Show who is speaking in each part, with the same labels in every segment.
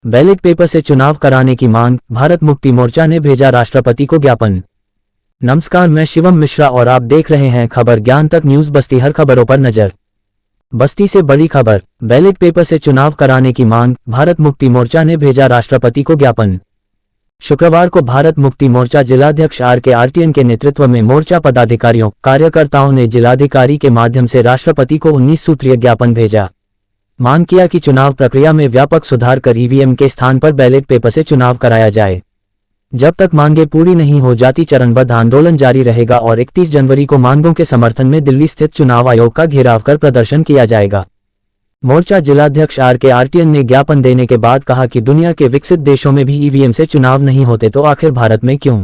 Speaker 1: Ballot paper से चुनाव कराने की मांग, भारत मुक्ति मोर्चा ने भेजा राष्ट्रपति को ज्ञापन। नमस्कार, मैं शिवम मिश्रा और आप देख रहे हैं खबर ज्ञान तक न्यूज बस्ती। हर खबरों पर नजर। बस्ती से बड़ी खबर, बैलेट पेपर से चुनाव कराने की मांग, भारत मुक्ति मोर्चा ने भेजा राष्ट्रपति को ज्ञापन। शुक्रवार को भारत मुक्ति मोर्चा जिलाध्यक्ष RK आर्टियन के नेतृत्व में मोर्चा पदाधिकारियों कार्यकर्ताओं ने जिलाधिकारी के माध्यम से राष्ट्रपति को 19 सूत्रीय ज्ञापन भेजा। मांग किया कि चुनाव प्रक्रिया में व्यापक सुधार कर EVM के स्थान पर बैलेट पेपर से चुनाव कराया जाए। जब तक मांगे पूरी नहीं हो जाती चरणबद्ध आंदोलन जारी रहेगा और 31 जनवरी को मांगों के समर्थन में दिल्ली स्थित चुनाव आयोग का घेराव कर प्रदर्शन किया जाएगा। मोर्चा जिलाध्यक्ष RK आर्टियन ने ज्ञापन देने के बाद कहा कि दुनिया के विकसित देशों में भी EVM से चुनाव नहीं होते तो आखिर भारत में क्यों?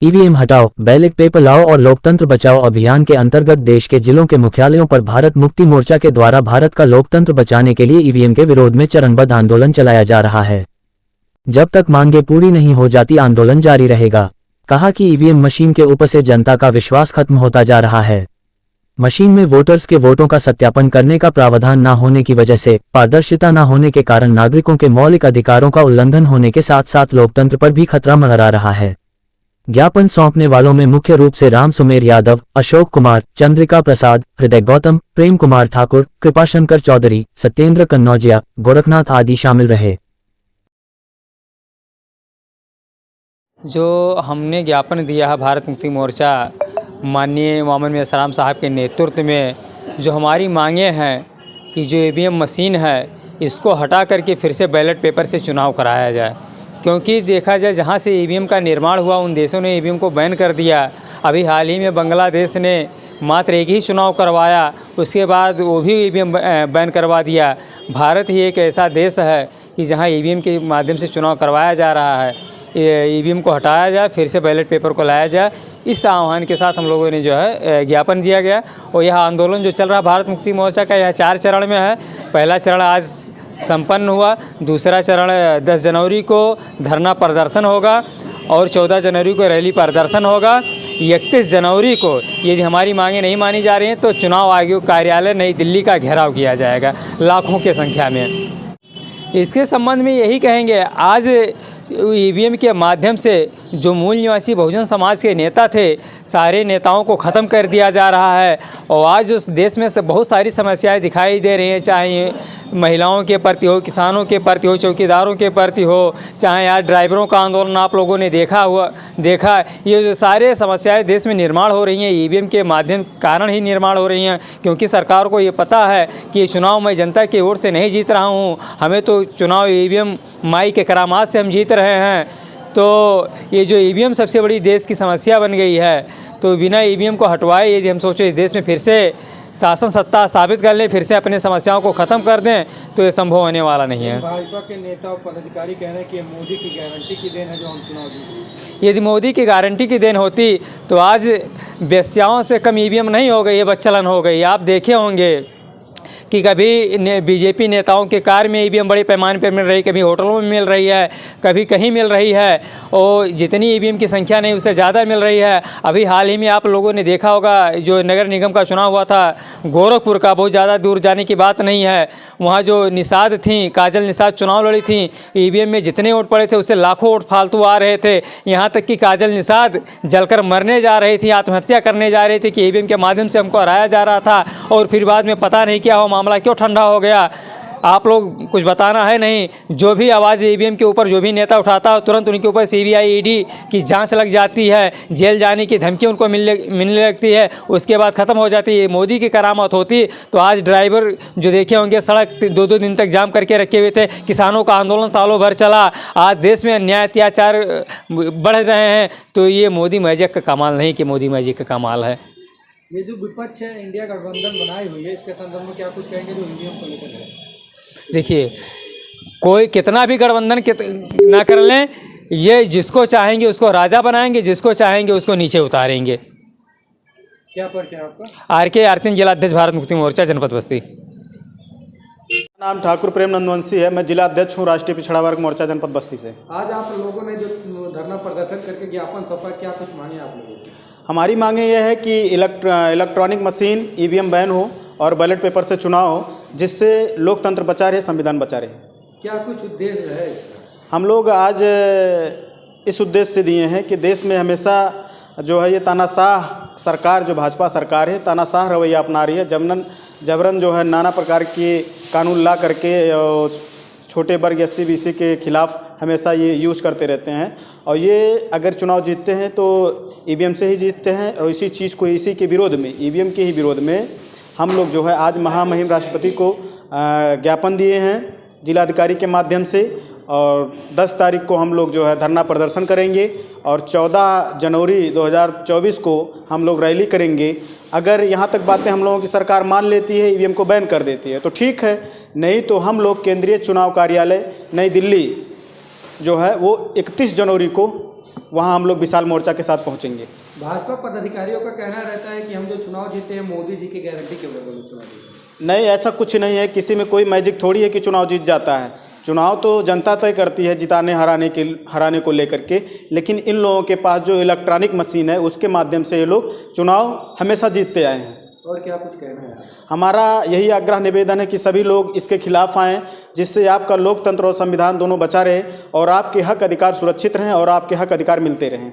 Speaker 1: EVM हटाओ, बैलेट पेपर लाओ और लोकतंत्र बचाओ अभियान के अंतर्गत देश के जिलों के मुख्यालयों पर भारत मुक्ति मोर्चा के द्वारा भारत का लोकतंत्र बचाने के लिए EVM के विरोध में चरणबद्ध आंदोलन चलाया जा रहा है। जब तक मांगे पूरी नहीं हो जाती आंदोलन जारी रहेगा। कहा कि EVM मशीन के ऊपर से जनता का विश्वास खत्म होता जा रहा है। मशीन में वोटर्स के वोटों का सत्यापन करने का प्रावधान न होने की वजह से, पारदर्शिता न होने के कारण नागरिकों के मौलिक अधिकारों का उल्लंघन होने के साथ साथ लोकतंत्र पर भी खतरा मंडरा रहा है। ज्ञापन सौंपने वालों में मुख्य रूप से राम सुमेर यादव, अशोक कुमार, चंद्रिका प्रसाद, हृदय गौतम, प्रेम कुमार ठाकुर, कृपाशंकर चौधरी, सत्येंद्र कन्नौजिया, गोरखनाथ आदि शामिल रहे।
Speaker 2: जो हमने ज्ञापन दिया है भारत मुक्ति मोर्चा माननीय मोहम्मद मेसराम साहब के नेतृत्व में, जो हमारी मांगे हैं कि जो EVM मशीन है इसको हटा करके फिर से बैलेट पेपर से चुनाव कराया जाए। क्योंकि देखा जाए जहाँ से EVM का निर्माण हुआ उन देशों ने EVM को बैन कर दिया। अभी हाल ही में बांग्लादेश ने मात्र एक ही चुनाव करवाया, उसके बाद वो भी EVM बैन करवा दिया। भारत ही एक ऐसा देश है कि जहाँ EVM के माध्यम से चुनाव करवाया जा रहा है। EVM को हटाया जाए, फिर से बैलेट पेपर को लाया जाए, इस आह्वान के साथ हम लोगों ने जो है ज्ञापन दिया गया। और यह आंदोलन जो चल रहा है भारत मुक्ति मोर्चा का, यह 4 चरण में है। पहला चरण आज संपन्न हुआ, दूसरा चरण 10 जनवरी को धरना प्रदर्शन होगा और 14 जनवरी को रैली प्रदर्शन होगा। 31 जनवरी को यदि हमारी मांगें नहीं मानी जा रही हैं तो चुनाव आयोग कार्यालय नई दिल्ली का घेराव किया जाएगा लाखों की संख्या में। इसके संबंध में यही कहेंगे, आज EVM के माध्यम से जो मूल निवासी बहुजन समाज के नेता थे, सारे नेताओं को ख़त्म कर दिया जा रहा है। और आज उस देश में से बहुत सारी समस्याएं दिखाई दे रही हैं, चाहे महिलाओं के प्रति हो, किसानों के प्रति हो, चौकीदारों के प्रति हो, चाहे आज ड्राइवरों का आंदोलन आप लोगों ने देखा। ये जो सारे समस्याएं देश में निर्माण हो रही हैं EVM के माध्यम कारण ही निर्माण हो रही हैं। क्योंकि सरकार को ये पता है कि ये चुनाव मैं जनता की ओर से नहीं जीत रहा हूँ, हमें तो चुनाव EVM माई के करामात से हम जीत रहे हैं। तो ये जो EVM सबसे बड़ी देश की समस्या बन गई है, तो बिना EVM को हटवाए यदि हम सोचो इस देश में फिर से शासन सत्ता स्थापित कर लें, फिर से अपने समस्याओं को ख़त्म कर दें, तो ये संभव होने वाला नहीं है।
Speaker 3: भाजपा के नेता और पदाधिकारी कह रहे हैं कि ये मोदी की गारंटी की देन है जो हम चुनाव जीते।
Speaker 2: यदि मोदी की गारंटी की देन होती तो आज वेश्याओं से कम EVM नहीं हो गई, ये बच्चलन हो गई। आप देखे होंगे कि कभी BJP नेताओं के कार में EVM बड़े पैमाने पर मिल रही, कभी होटलों में मिल रही है, कभी कहीं मिल रही है, और जितनी EVM की संख्या नहीं उससे ज़्यादा मिल रही है। अभी हाल ही में आप लोगों ने देखा होगा जो नगर निगम का चुनाव हुआ था गोरखपुर का, बहुत ज़्यादा दूर जाने की बात नहीं है, वहाँ जो निषाद थी, काजल निषाद चुनाव लड़ी थी, EVM में जितने वोट पड़े थे उससे लाखों वोट फालतू आ रहे थे। यहाँ तक कि काजल निषाद जलकर मरने जा रही थी, आत्महत्या करने जा रही थी कि EVM के माध्यम से हमको हराया जा रहा था। और फिर बाद में पता नहीं क्या हो, मामला क्यों ठंडा हो गया, आप लोग कुछ बताना है नहीं। जो भी आवाज़ EVM के ऊपर जो भी नेता उठाता है तुरंत उनके ऊपर CBI ED की जांच लग जाती है, जेल जाने की धमकी उनको मिलने लगती है, उसके बाद ख़त्म हो जाती है। मोदी की करामत होती तो आज ड्राइवर जो देखे होंगे सड़क 2-2 दिन तक जाम करके रखे हुए थे, किसानों का आंदोलन सालों भर चला, आज देश में अन्याय अत्याचार बढ़ रहे हैं। तो ये मोदी मैजिक का कमाल नहीं कि मोदी मैजिक का कमाल है।
Speaker 3: ये जो विपक्ष है इंडिया गठबंधन बनाई हुई है, इसके संदर्भ में क्या कुछ कहेंगे जो EVM को लेकर है?
Speaker 2: देखिए, कोई कितना भी गठबंधन ना कर लें, ये जिसको चाहेंगे उसको राजा बनाएंगे, जिसको चाहेंगे उसको नीचे उतारेंगे।
Speaker 3: क्या परिचय है आपका?
Speaker 2: RK आर्टियन जिलाध्यक्ष भारत मुक्ति मोर्चा जनपद बस्ती।
Speaker 4: नाम ठाकुर प्रेम नंदवंशी है, मैं जिला अध्यक्ष हूँ राष्ट्रीय पिछड़ा वर्ग मोर्चा जनपद बस्ती से।
Speaker 3: आज आप लोगों ने जो धरना प्रदर्शन करके ज्ञापन सौंपा, क्या कुछ मांगे आप लोगों की?
Speaker 4: हमारी मांगे यह है कि इलेक्ट्रॉनिक मशीन EVM बैन हो और बैलेट पेपर से चुनाव हो, जिससे लोकतंत्र बचा रहे, संविधान बचा रहे।
Speaker 3: क्या कुछ उद्देश्य है इसका?
Speaker 4: हम लोग आज इस उद्देश्य से दिए हैं कि देश में हमेशा जो है ये तानाशाह सरकार, जो भाजपा सरकार है, तानाशाह रवैया अपना रही है। जबरन जो है नाना प्रकार के कानून ला करके छोटे वर्ग SC BC के खिलाफ हमेशा ये यूज करते रहते हैं। और ये अगर चुनाव जीतते हैं तो EVM से ही जीतते हैं। और इसी चीज़ को, इसी के विरोध में, EVM के ही विरोध में हम लोग जो है आज महामहिम राष्ट्रपति को ज्ञापन दिए हैं जिलाधिकारी के माध्यम से। और 10 तारीख को हम लोग जो है धरना प्रदर्शन करेंगे और 14 जनवरी 2024 को हम लोग रैली करेंगे। अगर यहाँ तक बातें हम लोगों की सरकार मान लेती है, EVM को बैन कर देती है तो ठीक है, नहीं तो हम लोग केंद्रीय चुनाव कार्यालय नई दिल्ली जो है वो 31 जनवरी को वहाँ हम लोग विशाल मोर्चा के साथ पहुँचेंगे।
Speaker 3: भाजपा पदाधिकारियों का कहना रहता है कि हम जो चुनाव जीते हैं मोदी जी की गारंटी के बगैर चुनाव जीते हैं।
Speaker 4: नहीं, ऐसा कुछ नहीं है। किसी में कोई मैजिक थोड़ी है कि चुनाव जीत जाता है। चुनाव तो जनता तय करती है जिताने हराने को लेकर के। लेकिन इन लोगों के पास जो इलेक्ट्रॉनिक मशीन है उसके माध्यम से ये लोग चुनाव हमेशा जीतते आए हैं।
Speaker 3: और क्या कुछ कहना है?
Speaker 4: हमारा यही आग्रह निवेदन है कि सभी लोग इसके खिलाफ आएँ, जिससे आपका लोकतंत्र और संविधान दोनों बचा रहे और आपके हक अधिकार सुरक्षित रहें और आपके हक अधिकार मिलते रहें।